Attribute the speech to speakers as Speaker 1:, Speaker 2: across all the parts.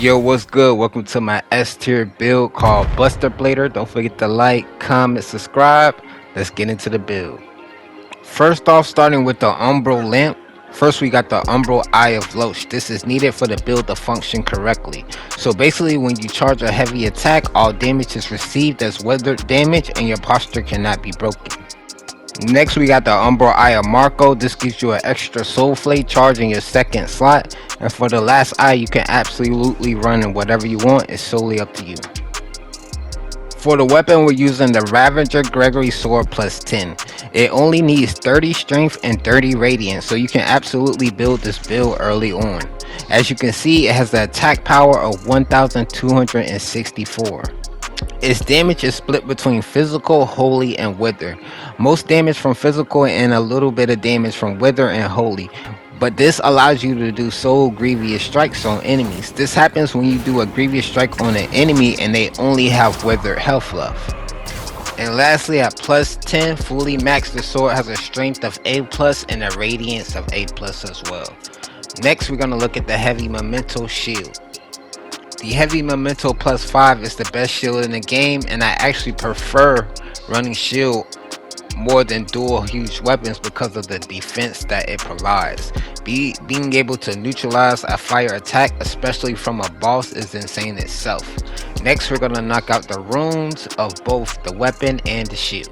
Speaker 1: Yo, what's good? Welcome to my S tier build called Buster Blader. Don't forget to like, comment, subscribe. Let's get into the build. First off, starting with the umbral lamp. First, we got the umbral eye of Loach. This is needed for the build to function correctly. So basically, when you charge a heavy attack, all damage is received as weathered damage and your posture cannot be broken. Next, we got the umbral eye of Marco. This gives you an extra soul flake charge in your second slot. And for the last eye, you can absolutely run in whatever you want. It's solely up to you. For the weapon, we're using the Ravager Gregory Sword plus 10. It only needs 30 strength and 30 radiance, so you can absolutely build this build early on. As you can see, it has the attack power of 1264. Its damage is split between physical, holy, and wither. Most damage from physical and a little bit of damage from wither and holy. But this allows you to do soul grievous strikes on enemies. This happens when you do a grievous strike on an enemy and they only have withered health left. And lastly, at plus 10, fully maxed, the sword has a strength of A plus and a radiance of A plus as well. Next, we're going to look at the heavy memento shield. The heavy memento plus 5 is the best shield in the game, and I actually prefer running shield more than dual huge weapons because of the defense that it provides. Being able to neutralize a fire attack, especially from a boss, is insane itself. Next, we're going to knock out the runes of both the weapon and the shield.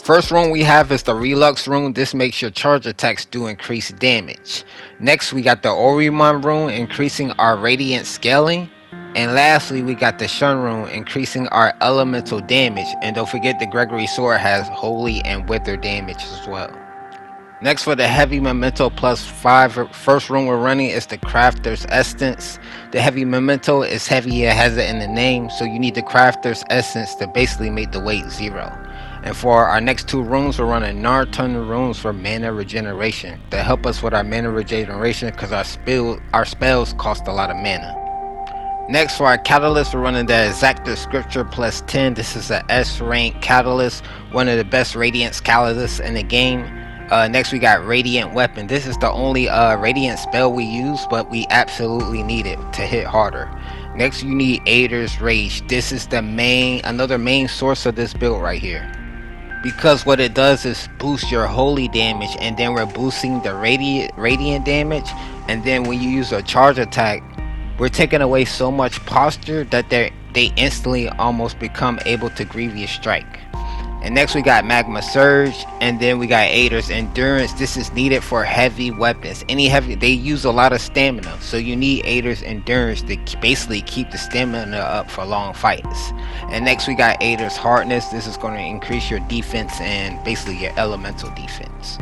Speaker 1: First rune we have is the Relux rune. This makes your charge attacks do increased damage. Next, we got the Oromon rune, increasing our radiant scaling. And lastly, we got the Shun rune, increasing our elemental damage. And don't forget, the Gregory Sword has holy and wither damage as well. Next, for the heavy memento plus 5, first rune we're running is the Crafter's Essence. The heavy memento is heavy, it has it in the name, so you need the Crafter's Essence to basically make the weight 0. And for our next two runes, we're running Nartun runes for mana regeneration to help us with our mana regeneration because our spells cost a lot of mana. Next, for our catalyst, we're running the Exactor Scripture plus 10. This is an S rank catalyst, one of the best radiance catalysts in the game. Next, we got Radiant Weapon. This is the only radiant spell we use, but we absolutely need it to hit harder. Next, you need Ader's Rage. This is the another main source of this build right here, because what it does is boost your holy damage, and then we're boosting the radiant damage. And then when you use a charge attack, we're taking away so much posture that they instantly almost become able to grievous strike. And next, we got Magma Surge, and then we got Ader's Endurance. This is needed for heavy weapons. They use a lot of stamina, so you need Ader's Endurance to basically keep the stamina up for long fights. And next, we got Ader's Hardness. This is going to increase your defense and basically your elemental defense.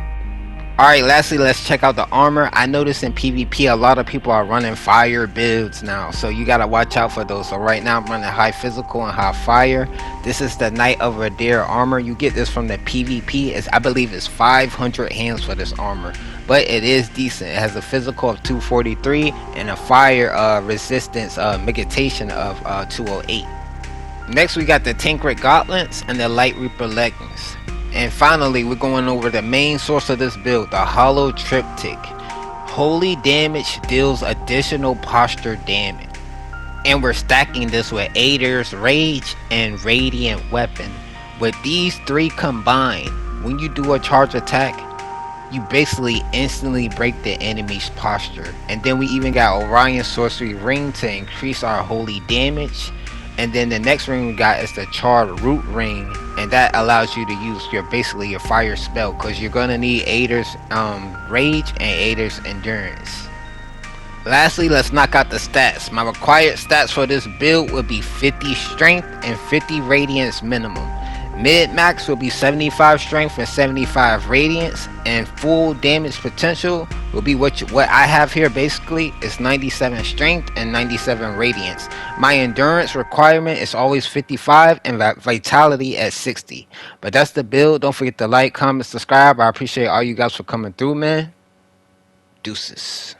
Speaker 1: Alright, lastly, let's check out the armor. I noticed in PvP a lot of people are running fire builds now, so you gotta watch out for those. So right now I'm running high physical and high fire. This is the Knight of Radair armor. You get this from the PvP. I believe it's 500 hands for this armor, but it is decent. It has a physical of 243 and a fire resistance mitigation of 208. Next, we got the Tankred Gauntlets and the Light Reaper leggings. And finally, we're going over the main source of this build, the Hollow Triptych. Holy damage deals additional posture damage. And we're stacking this with Ader's Rage and Radiant Weapon. With these three combined, when you do a charge attack, you basically instantly break the enemy's posture. And then we even got Orion Sorcery Ring to increase our holy damage. And then the next ring we got is the Charred Root Ring, and that allows you to use your fire spell, because you're gonna need Ader's Rage and Ader's Endurance. Lastly, let's knock out the stats. My required stats for this build would be 50 strength and 50 radiance minimum. Mid max will be 75 strength and 75 radiance, and full damage potential will be what I have here. Basically is 97 strength and 97 radiance. My endurance requirement is always 55 and vitality at 60. But that's the build. Don't forget to like, comment, subscribe. I appreciate all you guys for coming through, man. Deuces.